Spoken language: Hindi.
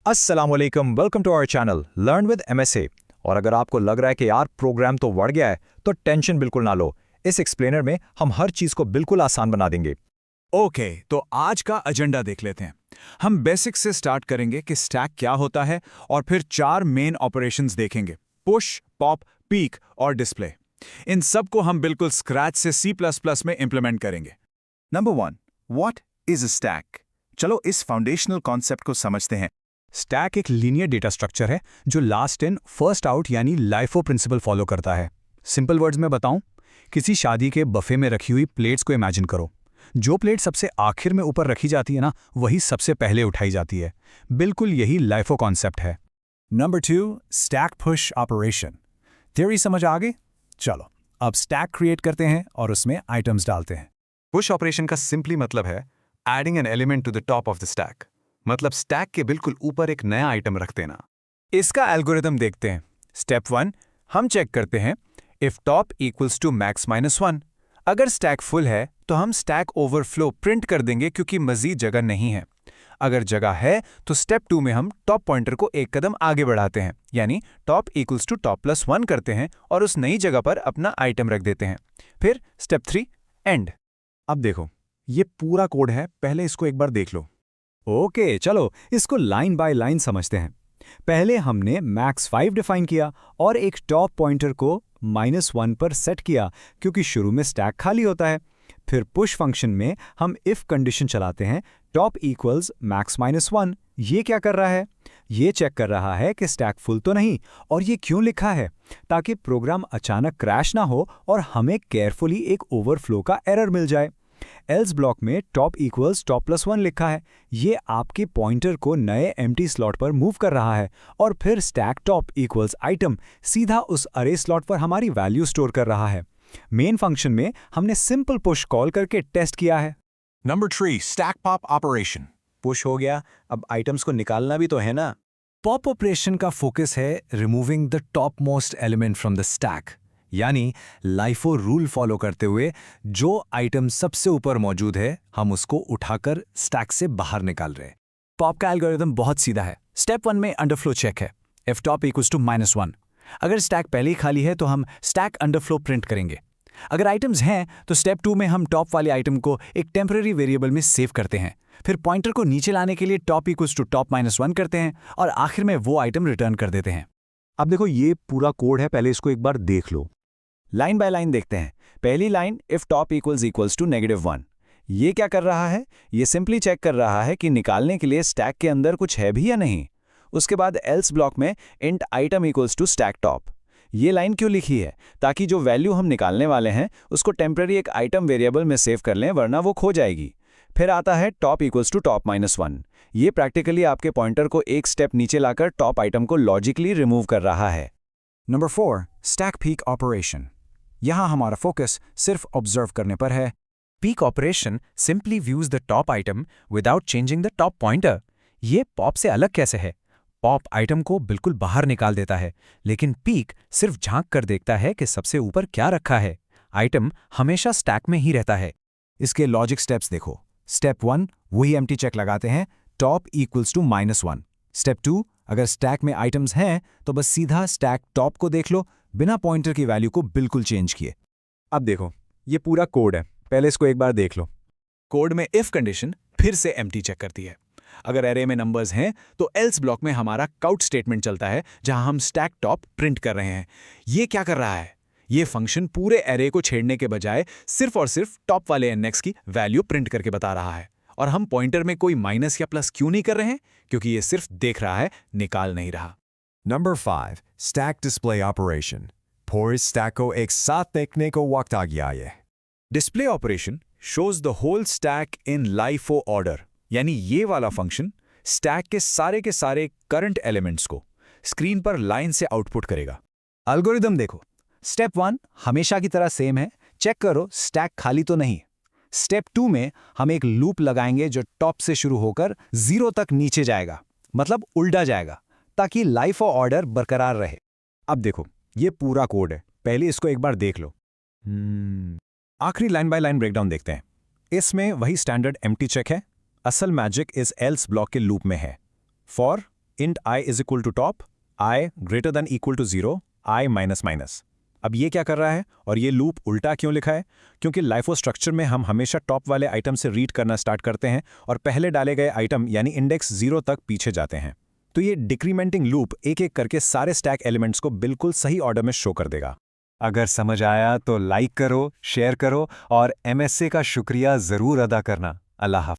अस्सलाम वालेकुम, welcome to our channel learn with MSA. और अगर आपको लग रहा है कि यार प्रोग्राम तो बढ़ गया है तो टेंशन बिल्कुल ना लो। इस एक्सप्लेनर में हम हर चीज को बिल्कुल आसान बना देंगे। ओके, तो आज का एजेंडा देख लेते हैं। हम बेसिक से स्टार्ट करेंगे कि स्टैक क्या होता है और फिर 4 मेन ऑपरेशंस देखेंगे: पुश, पॉप, पीक और डिस्प्ले। इन सब को हम बिल्कुल स्क्रैच से C++ में इंप्लीमेंट करेंगे। Number 1, what is a stack? चलो इस फाउंडेशनल कॉन्सेप्ट को समझते हैं। स्टैक एक लीनियर डेटा स्ट्रक्चर है जो लास्ट इन फर्स्ट आउट यानी लाइफो प्रिंसिपल फॉलो करता है। सिंपल वर्ड्स में बताऊं, किसी शादी के बफे में रखी हुई प्लेट्स को इमेजिन करो। जो प्लेट सबसे आखिर में ऊपर रखी जाती है ना, वही सबसे पहले उठाई जाती है। बिल्कुल यही लाइफो कॉन्सेप्ट है। Number 2, stack push operation. Theory समझ आ गई? चलो अब स्टैक क्रिएट करते हैं और उसमें आइटम्स डालते हैं। पुश ऑपरेशन का सिंपली मतलब है adding an element to the top of the stack. मतलब स्टैक के बिल्कुल ऊपर एक नया आइटम रख देना। इसका एल्गोरिथम देखते हैं। स्टेप 1, हम चेक करते हैं if top equals to max -1। अगर स्टैक फुल है तो हम स्टैक ओवरफ्लो प्रिंट कर देंगे क्योंकि मजीद जगह नहीं है। अगर जगह है तो स्टेप 2 में हम टॉप पॉइंटर को एक कदम आगे बढ़ाते हैं, यानी टॉप इक्वल्स टू top+1 करते हैं और उस नई जगह पर अपना आइटम रख देते हैं। फिर स्टेप 3, एंड। अब देखो, ये पूरा कोड है, पहले इसको एक बार देख लो। ओके, चलो इसको लाइन बाय लाइन समझते हैं। पहले हमने मैक्स 5 डिफाइन किया और एक टॉप पॉइंटर को -1 पर सेट किया क्योंकि शुरू में स्टैक खाली होता है। फिर पुश फंक्शन में हम इफ कंडीशन चलाते हैं, टॉप इक्वल्स मैक्स -1। ये क्या कर रहा है? ये चेक कर रहा है कि स्टैक फुल तो नहीं, और ये क्यों लिखा है? ताकि प्रोग्राम अचानक क्रैश ना हो और हमें केयरफुली एक ओवरफ्लो का एरर मिल जाए। एल्स ब्लॉक में टॉप इक्वल्स top+1 लिखा है। ये आपके पॉइंटर को नए एम्प्टी स्लॉट पर मूव कर रहा है और फिर स्टैक टॉप इक्वल्स आइटम सीधा उस अरे स्लॉट पर हमारी वैल्यू स्टोर कर रहा है। मेन फंक्शन में हमने सिंपल पुश कॉल करके टेस्ट किया है। Number 3, stack pop operation. Push हो गया, अब आइटम्स को निकालना भी तो है ना। पॉप ऑपरेशन का फोकस है removing the top most element from the stack, यानी लाइफो रूल फॉलो करते हुए जो आइटम सबसे ऊपर मौजूद है हम उसको उठाकर स्टैक से बाहर निकाल रहे हैं। पॉप का एल्गोरिथम बहुत सीधा है। स्टेप 1 में अंडरफ्लो चेक है, इफ टॉप इक्वल्स टू -1। अगर स्टैक पहले ही खाली है तो हम स्टैक अंडरफ्लो प्रिंट करेंगे। अगर आइटम्स हैं तो स्टेप 2 में हम टॉप वाले आइटम को एक टेम्पररी वेरिएबल में सेव करते हैं। फिर पॉइंटर को नीचे लाने के लिए टॉप इक्वल्स टू top-1 करते हैं और आखिर में वो आइटम रिटर्न कर देते हैं। अब देखो, ये पूरा कोड है, पहले इसको एक बार देख लो। लाइन बाय लाइन देखते हैं। पहली line if top equals to -1। ये क्या कर रहा है? ये सिंपली चेक कर रहा है कि निकालने के लिए स्टैक के अंदर कुछ है भी या नहीं। उसके बाद एल्स ब्लॉक में int item equals to stack top. ये लाइन क्यों लिखी है? ताकि जो वैल्यू हम निकालने वाले हैं उसको टेम्पररी एक आइटम वेरिएबल में सेव कर लें, वरना वो खो जाएगी। फिर आता है टॉप इक्वल्स टू top-1। ये प्रैक्टिकली आपके पॉइंटर को एक स्टेप नीचे लाकर टॉप आइटम को लॉजिकली रिमूव कर रहा है। Number 4, stack peak operation. यहां हमारा फोकस सिर्फ ऑब्जर्व करने पर है। Peak operation simply views the top item without changing the top pointer। ये पॉप से अलग कैसे है? पॉप आइटम को बिल्कुल बाहर निकाल देता है, लेकिन पीक सिर्फ झांक कर देखता है कि सबसे ऊपर क्या रखा है। आइटम हमेशा स्टैक में ही रहता है। इसके लॉजिक स्टेप्स देखो। स्टेप 1, वही एम्प्टी चेक लगाते हैं, टॉप इक्वल्स टू -1। स्टेप 2, अगर स्टैक में आइटम्स हैं तो बस सीधा स्टैक टॉप को देख लो, बिना पॉइंटर की वैल्यू को बिल्कुल चेंज किए। अब देखो, ये पूरा कोड है, पहले इसको एक बार देख लो। कोड में इफ कंडीशन फिर से एम्प्टी चेक करती है। अगर एरे में नंबर्स हैं तो एल्स ब्लॉक में हमारा काउट स्टेटमेंट चलता है जहां हम स्टैक टॉप प्रिंट कर रहे हैं। ये क्या कर रहा है? ये फंक्शन पूरे एरे को छेड़ने के बजाय सिर्फ और सिर्फ टॉप वाले इंडेक्स की वैल्यू प्रिंट करके बता रहा है। और हम पॉइंटर में कोई माइनस या प्लस क्यों नहीं कर रहे हैं? क्योंकि ये सिर्फ देख रहा है, निकाल नहीं रहा। Number 5, stack display operation. पूरे स्टैक को एक साथ देखने को वक्त आ गया है। Display operation shows the whole stack in LIFO order, यानी ये वाला फंक्शन स्टैक के सारे करंट एलिमेंट्स को स्क्रीन पर लाइन से आउटपुट करेगा। एल्गोरिदम देखो। स्टेप 1 हमेशा की तरह सेम है, चेक करो स्टैक खाली तो नहीं। स्टेप 2 में हम एक लूप लगाएंगे जो टॉप से शुरू होकर 0 तक नीचे जाएगा, मतलब उल्टा जाएगा, ताकि लाइफो ऑर्डर बरकरार रहे। अब देखो, ये पूरा कोड है, पहले इसको एक बार देख लो। आखिरी लाइन बाय लाइन ब्रेकडाउन देखते हैं। इसमें वही स्टैंडर्ड एम्प्टी चेक है। असल मैजिक इस एल्स ब्लॉक के लूप में है। For int I is equal to top, I greater than equal to 0, I minus minus. अब ये क्या कर रहा है और ये लूप उल्टा क्यों लिखा है? क्योंकि लाइफो स्ट्रक्चर में हम हमेशा टॉप वाले आइटम से रीड करना स्टार्ट करते हैं और पहले डाले गए आइटम यानी इंडेक्स 0 तक पीछे जाते हैं। तो ये डिक्रीमेंटिंग लूप एक एक करके सारे स्टैक एलिमेंट्स को बिल्कुल सही ऑर्डर में शो कर देगा। अगर समझ आया तो लाइक करो, शेयर करो और MSA का शुक्रिया ज़रूर अदा करना। अल्लाह हाफ़िज़।